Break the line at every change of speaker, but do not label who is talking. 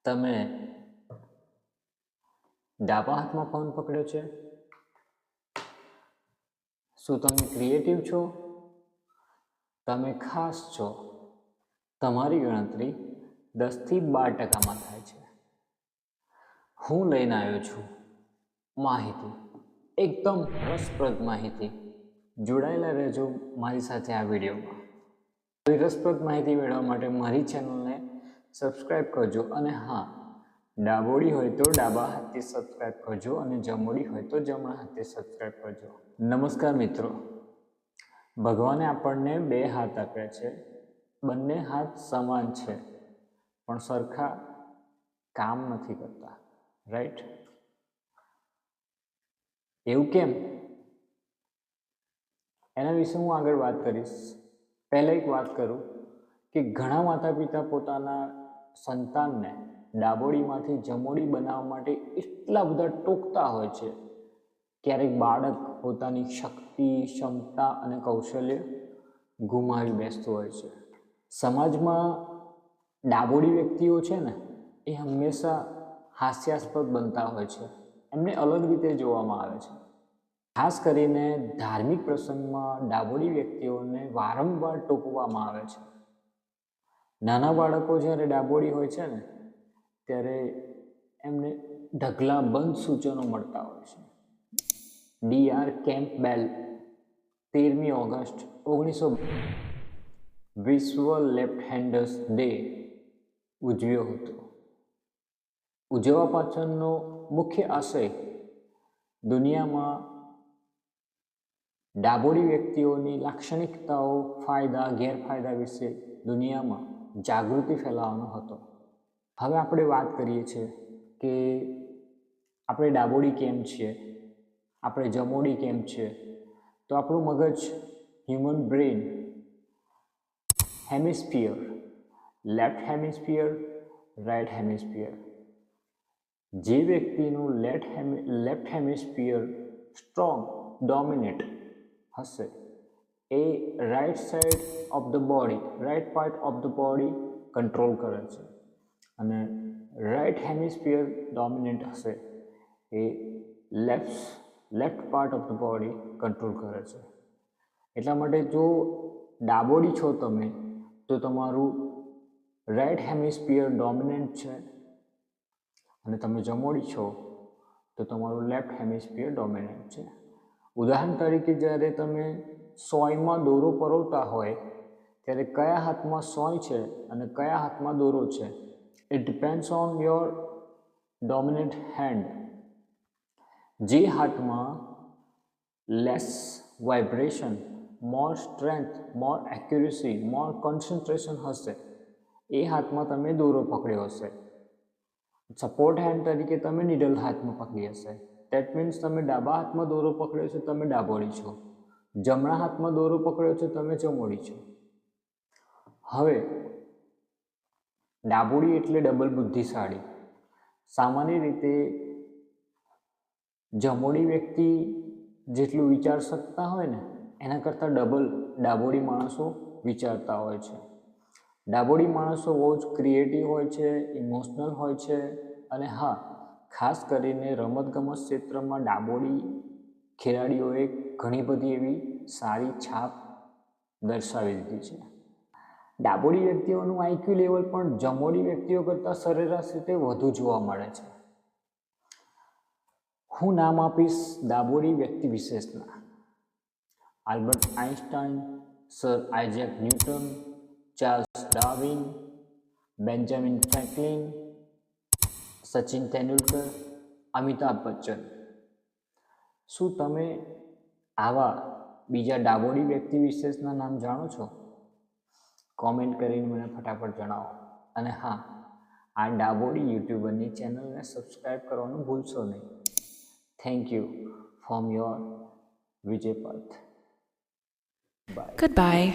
તમે ડાબા હાથમાં ફોન પકડ્યો છે? શું તમે ક્રિએટિવ છો? તમે ખાસ છો? તમારી ગણતરી 10થી 12% થાય છે. હું લઈને આવ્યો છું માહિતી, એકદમ રસપ્રદ માહિતી. જોડાયેલા રહેજો મારી સાથે આ વિડીયોમાં. આવી રસપ્રદ માહિતી મેળવવા માટે મારી ચેનલને સબસ્ક્રાઈબ કરજો. અને હા, ડાબોડી હોય તો ડાબા હાથથી સબસ્ક્રાઈબ કરજો અને જમોડી હોય તો જમણા હાથથી સબસ્ક્રાઈબ કરજો. નમસ્કાર મિત્રો. ભગવાને આપણને 2 હાથ આપ્યા છે. બંને હાથ સમાન છે પણ સરખા કામ નથી કરતા, રાઈટ? એવું કેમ? એના વિશે હું આગળ વાત કરીશ. પહેલાં એક વાત કરું કે ઘણા માતા પિતા પોતાના સંતાનને ડાબોડીમાંથી જમોડી બનાવવા માટે એટલા બધા ટોકતા હોય છે. ક્યારેક બાળક પોતાની શક્તિ, ક્ષમતા અને કૌશલ્ય ગુમાવી બેસતું હોય છે. સમાજમાં ડાબોડી વ્યક્તિઓ છે ને, એ હંમેશા હાસ્યાસ્પદ બનતા હોય છે. એમને અલગ રીતે જોવામાં આવે છે. ખાસ કરીને ધાર્મિક પ્રસંગમાં ડાબોડી વ્યક્તિઓને વારંવાર ટોકવામાં આવે છે. નાના બાળકો જ્યારે ડાબોડી હોય છે ને, ત્યારે એમને ઢગલાબંધ સૂચનો મળતા હોય છે. DR કેમ્પબેલ 13મી ઓગસ્ટ 1922 વિશ્વ લેફ્ટ હેન્ડર્સ ડે ઉજવ્યો હતો. ઉજવવા પાછળનો મુખ્ય આશય દુનિયામાં ડાબોડી વ્યક્તિઓની લાક્ષણિકતાઓ, ફાયદા, ગેરફાયદા વિશે દુનિયામાં જાગૃતિ ફેલાવવાનો હતો. હવે આપણે વાત કરીએ છીએ કે આપણે ડાબોડી કેમ છીએ, આપણે જમોડી કેમ છીએ. તો આપણું મગજ, human brain, hemisphere, left hemisphere, right hemisphere. જે વ્યક્તિનું લેફ્ટ હેમિસ્ફિયર સ્ટ્રોંગ, ડોમિનેટ હશે, એ right side of the body, right part of the body control કરે છે. અને રાઇટ હેમિસ્ફિયર ડોમિનેન્ટ હશે, એ left part of the body control કરે છે. એટલા માટે જો ડાબોડી છો તમે, તો તમારું રાઇટ હેમિસ્ફિયર ડોમિનેન્ટ છે, અને તમે જમોડી છો તો તમારું લેફ્ટ હેમિસ્ફિયર ડોમિનેન્ટ છે. ઉદાહરણ તરીકે જ્યારે તમે સોયમાં દોરો પરોવતા હોય ત્યારે કયા હાથમાં સોય છે અને કયા હાથમાં દોરો છે, it depends on your dominant hand. જે હાથમાં લેસ વાઇબ્રેશન, મોર સ્ટ્રેન્થ, મોર એક્યુરેસી, મોર કોન્સન્ટ્રેશન હશે, એ હાથમાં તમે દોરો પકડ્યો હશે. સપોર્ટ હેન્ડ તરીકે તમે નીડલ હાથમાં પકડી હશે. દેટ મીન્સ તમે ડાબા હાથમાં દોરો પકડ્યો છે, તમે ડાબોડી છો. જમણા હાથમાં દોરો પકડ્યો છે, તમે જમોડી છો. હવે ડાબોડી એટલે ડબલ બુદ્ધિશાળી. સામાન્ય રીતે જમોડી વ્યક્તિ જેટલું વિચાર શકતા હોય ને, એના કરતાં ડબલ ડાબોડી માણસો વિચારતા હોય છે. ડાબોડી માણસો બહુ જ ક્રિએટિવ હોય છે, ઇમોશનલ હોય છે. અને હા, ખાસ કરીને રમતગમત ક્ષેત્રમાં ડાબોડી ખેલાડીઓએ ઘણી બધી એવી સારી છાપ દર્શાવી દીધી છે. ડાબોડી વ્યક્તિઓનું IQ લેવલ પણ જમોડી વ્યક્તિઓ કરતાં સરેરાશ રીતે વધુ જોવા મળે છે. હું નામ આપીશ ડાબોડી વ્યક્તિ વિશેષના: Albert Einstein, Sir Isaac Newton, Charles Darwin, Benjamin Franklin, Sachin Tendulkar, Amitabh Bachchan. શું તમે આવા બીજા ડાબોડી વ્યક્તિ વિશેષના નામ જાણો છો? કોમેન્ટ કરીને મને ફટાફટ જણાવો. અને હા, આ ડાબોડી યુટ્યુબરની ચેનલને સબસ્ક્રાઈબ કરવાનું ભૂલશો નહીં. થેન્ક યુ ફ્રોમ યોર વિજય પથ. બાય.
Goodbye.